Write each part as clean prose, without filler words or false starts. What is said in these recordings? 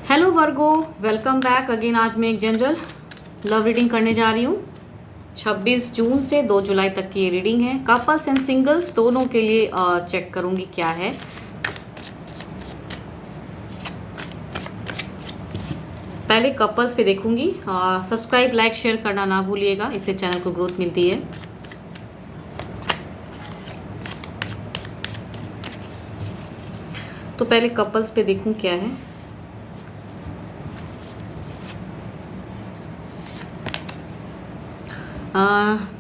Hello वर्गो, welcome back again. आज मैं एक जनरल लव रीडिंग करने जा रही हूँ। 26 जून से 2 जुलाई तक की ये रीडिंग है। कपल्स एंड सिंगल्स दोनों के लिए चेक करूँगी क्या है। पहले कपल्स पे देखूंगी। सब्सक्राइब लाइक शेयर करना ना भूलिएगा, इससे चैनल को ग्रोथ मिलती है। तो पहले कपल्स पे देखूं क्या है।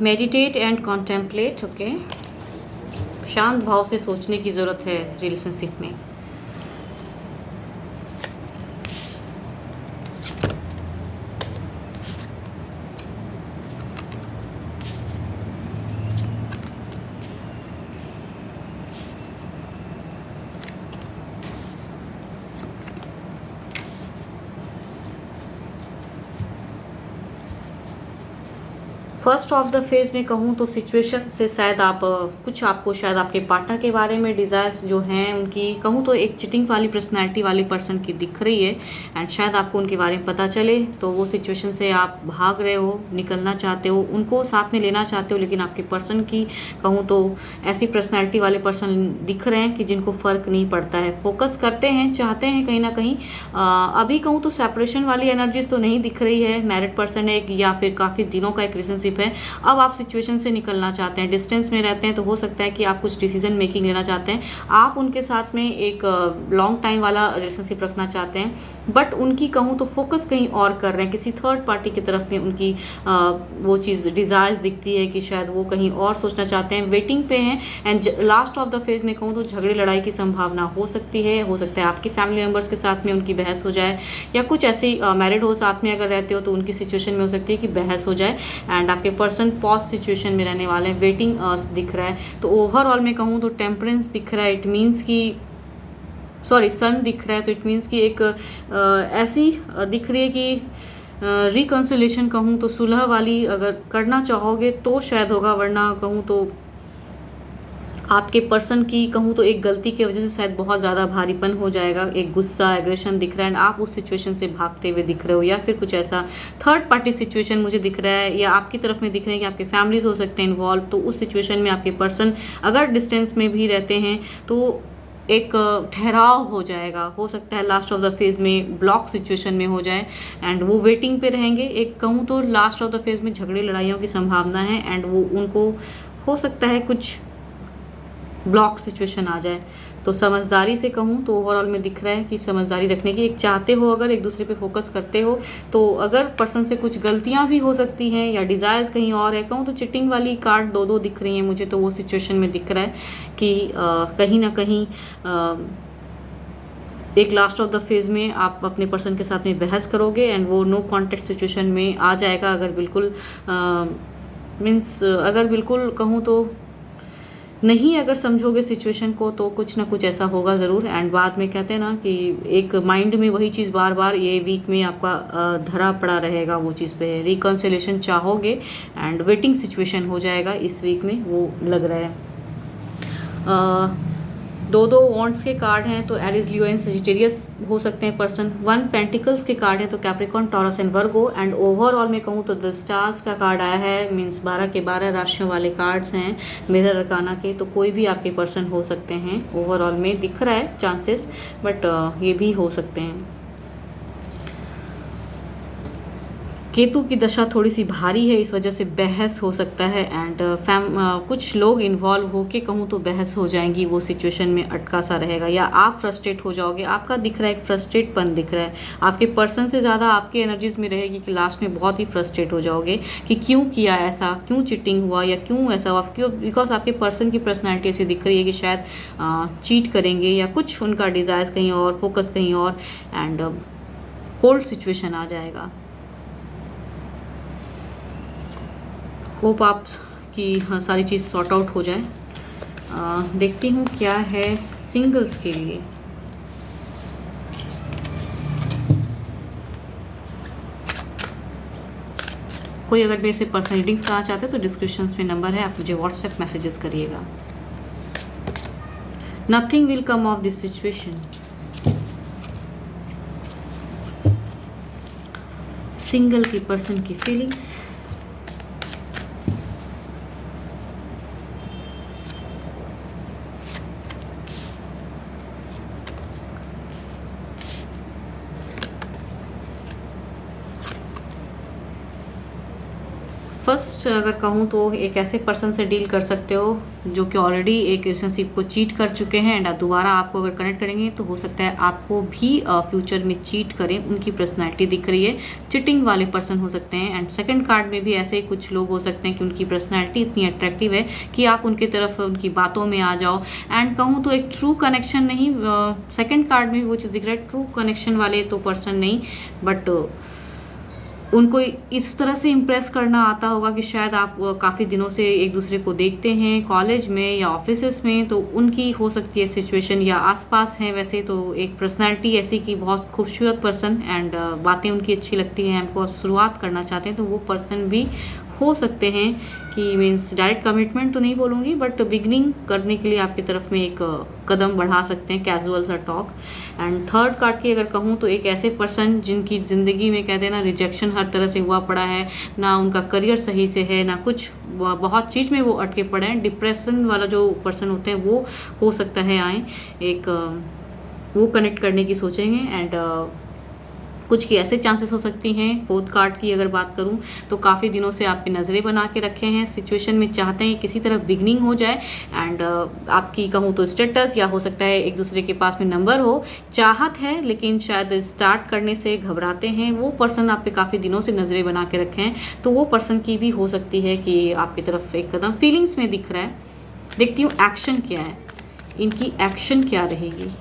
Meditate and contemplate. ओके, शांत भाव से सोचने की ज़रूरत है रिलेशनशिप में। फर्स्ट ऑफ द फेज में कहूँ तो सिचुएशन से शायद कुछ आपको शायद आपके पार्टनर के बारे में डिज़ायर्स जो हैं उनकी, कहूँ तो एक चिटिंग वाली पर्सनैलिटी वाले पर्सन की दिख रही है। एंड शायद आपको उनके बारे में पता चले तो वो सिचुएशन से आप भाग रहे हो, निकलना चाहते हो, उनको साथ में लेना चाहते हो। लेकिन आपके पर्सन की कहूँ तो ऐसी पर्सनैलिटी वाले पर्सन दिख रहे हैं कि जिनको फ़र्क नहीं पड़ता है, फोकस करते हैं, चाहते हैं कहीं ना कहीं। अभी कहूँ तो सेपरेशन वाली एनर्जीज तो नहीं दिख रही है। मैरिड पर्सन है या फिर काफ़ी दिनों का एक रिलेशनशिप है। अब आप सिचुएशन से निकलना चाहते हैं, डिस्टेंस में रहते हैं, तो हो सकता है कि आप कुछ डिसीजन मेकिंग लेना चाहते हैं। आप उनके साथ में एक लॉन्ग टाइम वाला रिलेशनशिप रखना चाहते हैं, बट उनकी कहूँ तो फोकस कहीं और कर रहे हैं, किसी थर्ड पार्टी की तरफ में उनकी वो चीज़ डिज़ायर्स दिखती है कि शायद वो कहीं और सोचना चाहते हैं, वेटिंग पे हैं। And last of the phase में कहूँ तो झगड़े लड़ाई की संभावना हो सकती है। हो सकता है आपके फैमिली मेम्बर्स के साथ में उनकी बहस हो जाए, या कुछ ऐसी मैरिड हो साथ में अगर रहते हो तो उनकी सिचुएशन में हो सकती है कि बहस हो जाए। एंड आपके पर्सन पॉज सिचुएशन में रहने वाले हैं, वेटिंग दिख रहा है। तो ओवरऑल में कहूँ तो टेम्परेंस दिख रहा है। इट मीन्स कि सन दिख रहा है, तो इट मीन्स कि एक ऐसी दिख रही है कि रिकन्सिलेशन कहूँ तो सुलह वाली अगर करना चाहोगे तो शायद होगा, वरना कहूँ तो आपके पर्सन की कहूँ तो एक गलती की वजह से शायद बहुत ज़्यादा भारीपन हो जाएगा, एक गुस्सा एग्रेशन दिख रहा है। आप उस सिचुएशन से भागते हुए दिख रहे हो, या फिर कुछ ऐसा थर्ड पार्टी सिचुएशन मुझे दिख रहा है, या आपकी तरफ में दिख रहे हैं कि आपके फैमिलीज हो सकते हैं इन्वॉल्व। तो उस सिचुएशन में आपके पर्सन अगर डिस्टेंस में भी रहते हैं तो एक ठहराव हो जाएगा। हो सकता है लास्ट ऑफ द फेज में ब्लॉक सिचुएशन में हो जाए एंड वो वेटिंग पे रहेंगे। एक कहूँ तो लास्ट ऑफ द फेज में झगड़े लड़ाइयों की संभावना है एंड वो उनको हो सकता है कुछ ब्लॉक सिचुएशन आ जाए। तो समझदारी से कहूँ तो ओवरऑल में दिख रहा है कि समझदारी रखने की एक चाहते हो, अगर एक दूसरे पे फोकस करते हो तो अगर पर्सन से कुछ गलतियाँ भी हो सकती हैं या डिज़ायर्स कहीं और है। कहूँ तो चिटिंग वाली कार्ड दो दिख रही हैं मुझे, तो वो सिचुएशन में दिख रहा है कि कहीं ना कहीं एक लास्ट ऑफ द फेज में आप अपने पर्सन के साथ में बहस करोगे एंड वो नो कॉन्टेक्ट सिचुएशन में आ जाएगा। अगर बिल्कुल मीन्स अगर बिल्कुल कहूँ तो नहीं अगर समझोगे सिचुएशन को तो कुछ ना कुछ ऐसा होगा ज़रूर। एंड बाद में कहते हैं ना कि एक माइंड में वही चीज़ बार बार ये वीक में आपका धरा पड़ा रहेगा, वो चीज़ पे रिकन्सिलेशन चाहोगे एंड वेटिंग सिचुएशन हो जाएगा इस वीक में, वो लग रहा है। दो वॉन्ड्स के कार्ड हैं तो एरिस, लियो एंड सजिटेरियस हो सकते हैं पर्सन। 1 पेंटिकल्स के कार्ड हैं तो Capricorn, taurus and Virgo. And overall में कहूँ तो द स्टार्स का कार्ड आया है, मीन्स 12 के 12 राशियों वाले कार्ड्स हैं मिरर अरकाना के। तो कोई भी आपके पर्सन हो सकते हैं, ओवरऑल में दिख रहा है चांसेस, बट ये भी हो सकते हैं। केतु की दशा थोड़ी सी भारी है, इस वजह से बहस हो सकता है एंड कुछ लोग इन्वॉल्व होके कहूँ तो बहस हो जाएंगी, वो सिचुएशन में अटका सा रहेगा, या आप फ्रस्ट्रेट हो जाओगे। आपका दिख रहा है एक फ्रस्ट्रेटपन दिख रहा है, आपके पर्सन से ज़्यादा आपकी एनर्जीज में रहेगी कि लास्ट में बहुत ही फ्रस्ट्रेट हो जाओगे कि क्यों किया ऐसा, क्यों चिटिंग हुआ या क्यों ऐसा हुआ, क्यों, बिकॉज आपके पर्सन की पर्सनैलिटी ऐसी दिख रही है कि शायद चीट करेंगे या कुछ उनका डिज़ायर्स कहीं और, फोकस कहीं और, एंड कोल्ड सिचुएशन आ जाएगा। होप आप की सारी चीज़ सॉर्ट आउट हो जाए। देखती हूँ क्या है सिंगल्स के लिए। कोई अगर मेरे से पर्सनल रीडिंग्स करना चाहते हैं तो डिस्क्रिप्शन में नंबर है, आप मुझे व्हाट्सएप मैसेजेस करिएगा। Nothing will come of this situation. Single की पर्सन की फीलिंग्स। फर्स्ट अगर कहूँ तो एक ऐसे पर्सन से डील कर सकते हो जो कि ऑलरेडी एक रिलेशनशिप को चीट कर चुके हैं एंड दोबारा आपको अगर कनेक्ट करेंगे तो हो सकता है आपको भी फ्यूचर में चीट करें। उनकी पर्सनैलिटी दिख रही है, चिटिंग वाले पर्सन हो सकते हैं। एंड सेकंड कार्ड में भी ऐसे कुछ लोग हो सकते हैं कि उनकी पर्सनैलिटी इतनी अट्रैक्टिव है कि आप उनकी तरफ उनकी बातों में आ जाओ। एंड कहूँ तो एक ट्रू कनेक्शन नहीं, सेकेंड कार्ड में भी वो चीज़ दिख रहा है, ट्रू कनेक्शन वाले तो पर्सन नहीं, बट उनको इस तरह से इम्प्रेस करना आता होगा कि शायद आप काफ़ी दिनों से एक दूसरे को देखते हैं कॉलेज में या ऑफिस में, तो उनकी हो सकती है सिचुएशन या आसपास हैं। वैसे तो एक पर्सनालिटी ऐसी कि बहुत खूबसूरत पर्सन एंड बातें उनकी अच्छी लगती हैं, हमको शुरुआत करना चाहते हैं, तो वो पर्सन भी हो सकते हैं कि मीन्स डायरेक्ट कमिटमेंट तो नहीं बोलूँगी बट बिगनिंग करने के लिए आपकी तरफ में एक कदम बढ़ा सकते हैं, कैजुअल सा टॉक। एंड थर्ड कार्ड की अगर कहूँ तो एक ऐसे पर्सन जिनकी ज़िंदगी में कहते हैं ना रिजेक्शन हर तरह से हुआ पड़ा है, ना उनका करियर सही से है, ना कुछ बहुत चीज़ में वो अटके पड़े हैं। डिप्रेशन वाला जो पर्सन होते हैं वो हो सकता है आए, एक वो कनेक्ट करने की सोचेंगे। एंड कुछ की ऐसे चांसेस हो सकती हैं। फोर्थ कार्ड की अगर बात करूं तो काफ़ी दिनों से आप पे नज़रें बना के रखे हैं, सिचुएशन में चाहते हैं किसी तरह बिगनिंग हो जाए। एंड आपकी कहूं तो स्टेटस या हो सकता है एक दूसरे के पास में नंबर हो, चाहत है लेकिन शायद स्टार्ट करने से घबराते हैं। वो पर्सन आप पे काफ़ी दिनों से नज़रें बना के रखे हैं, तो वो पर्सन की भी हो सकती है कि आपकी तरफ एक कदम फीलिंग्स में दिख रहा है। देखती हूँ एक्शन क्या है, इनकी एक्शन क्या रहेगी।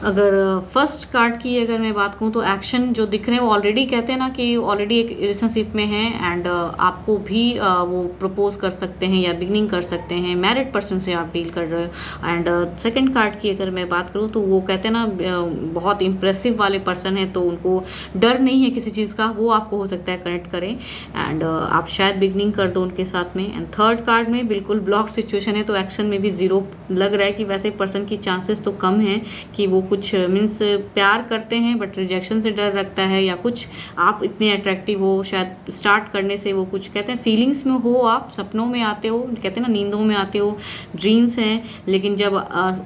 अगर फर्स्ट कार्ड की अगर मैं बात करूँ तो एक्शन जो दिख रहे हैं वो ऑलरेडी कहते हैं ना कि ऑलरेडी एक रिलेशनशिप में है एंड आपको भी वो प्रपोज कर सकते हैं या बिगनिंग कर सकते हैं। मैरिड पर्सन से आप डील कर रहे हो। एंड सेकंड कार्ड की अगर मैं बात करूँ तो वो कहते हैं ना बहुत इंप्रेसिव वाले पर्सन है, तो उनको डर नहीं है किसी चीज़ का, वो आपको हो सकता है कनेक्ट करें एंड आप शायद बिगनिंग कर दो उनके साथ में। एंड थर्ड कार्ड में बिल्कुल ब्लॉक सिचुएशन है, तो एक्शन में भी ज़ीरो लग रहा है कि वैसे पर्सन की चांसेस तो कम है कि वो कुछ मीन्स प्यार करते हैं बट रिजेक्शन से डर रखता है, या कुछ आप इतने अट्रैक्टिव हो शायद स्टार्ट करने से वो कुछ कहते हैं फीलिंग्स में हो, आप सपनों में आते हो, कहते हैं ना नींदों में आते हो, ड्रीम्स हैं, लेकिन जब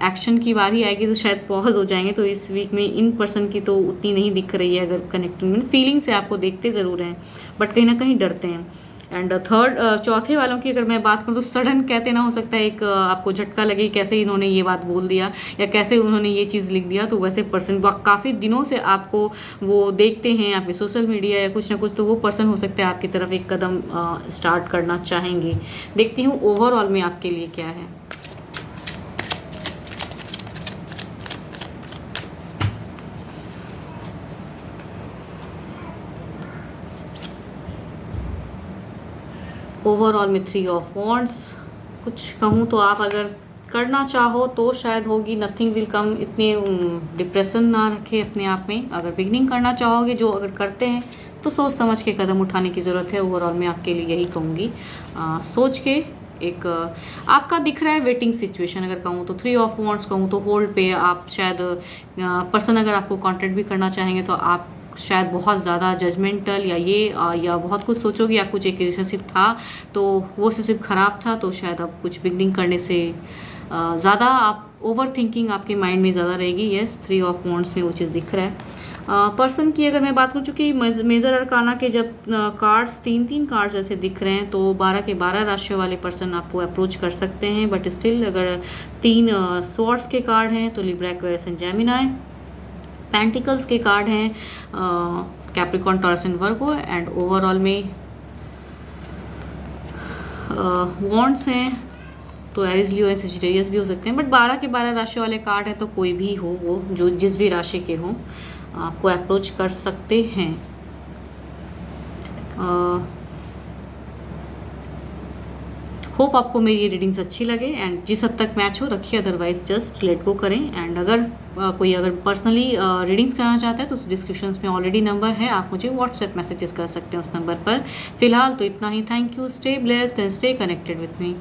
एक्शन की बारी आएगी तो शायद पॉज हो जाएंगे। तो इस वीक में इन पर्सन की तो उतनी नहीं दिख रही है, अगर कनेक्टिंग में फीलिंग से आपको देखते ज़रूर हैं बट कहीं ना कहीं डरते हैं। एंड थर्ड चौथे वालों की अगर मैं बात करूँ तो सडन कहते ना हो सकता है एक आपको झटका लगे कैसे इन्होंने ये बात बोल दिया या कैसे उन्होंने ये चीज़ लिख दिया। तो वैसे पर्सन काफ़ी दिनों से आपको वो देखते हैं आपके सोशल मीडिया या कुछ ना कुछ, तो वो पर्सन हो सकता है आपकी तरफ एक कदम स्टार्ट करना चाहेंगे। देखती हूँ ओवरऑल में आपके लिए क्या है। ओवरऑल में 3 ऑफ वॉन्ड्स। कुछ कहूँ तो आप अगर करना चाहो तो शायद होगी, नथिंग विल कम। इतने डिप्रेशन ना रखे अपने आप में। अगर बिगनिंग करना चाहोगे, जो अगर करते हैं तो सोच समझ के कदम उठाने की ज़रूरत है। ओवरऑल मैं आपके लिए यही कहूँगी, सोच के एक आपका दिख रहा है वेटिंग सिचुएशन। अगर कहूँ तो 3 ऑफ वॉन्ड्स कहूँ तो होल्ड पे आप शायद पर्सन अगर आपको कॉन्टैक्ट भी करना चाहेंगे तो आप शायद बहुत ज़्यादा जजमेंटल या बहुत कुछ सोचोगे, या कुछ एक रिलेशनशिप था तो वो रिलेशनशिप ख़राब था, तो शायद आप कुछ बिगनिंग करने से ज़्यादा आप ओवर थिंकिंग आपके माइंड में ज़्यादा रहेगी। यस, 3 ऑफ वॉन्ड्स में वो चीज़ दिख रहा है। पर्सन की अगर मैं बात करूँ, चूँकि मेजर अरकाना के जब कार्ड्स 3 कार्ड्स ऐसे दिख रहे हैं, तो 12 के 12 राशियों वाले पर्सन आपको अप्रोच कर सकते हैं। बट स्टिल अगर 3 स्वॉर्ड्स के कार्ड हैं तो Libra, Aquarius and Gemini. Pentacles के कार्ड हैं Capricorn, taurus and Virgo. And overall में वॉन्ड्स हैं तो एरीज, लियो एंड सजिटेरियस भी हो सकते हैं। बट 12 के 12 राशि वाले कार्ड हैं तो कोई भी हो, वो जो जिस भी राशि के हों आपको अप्रोच कर सकते हैं। होप आपको मेरी ये रीडिंग्स अच्छी लगे एंड जिस हद तक मैच हो रखिए, अदरवाइज जस्ट लेट गो करें। एंड अगर कोई अगर पर्सनली रीडिंग्स कराना चाहता है तो डिस्क्रिप्शन में ऑलरेडी नंबर है, आप मुझे व्हाट्सएप मैसेजेस कर सकते हैं उस नंबर पर। फिलहाल तो इतना ही। Thank you, stay blessed and stay connected with me.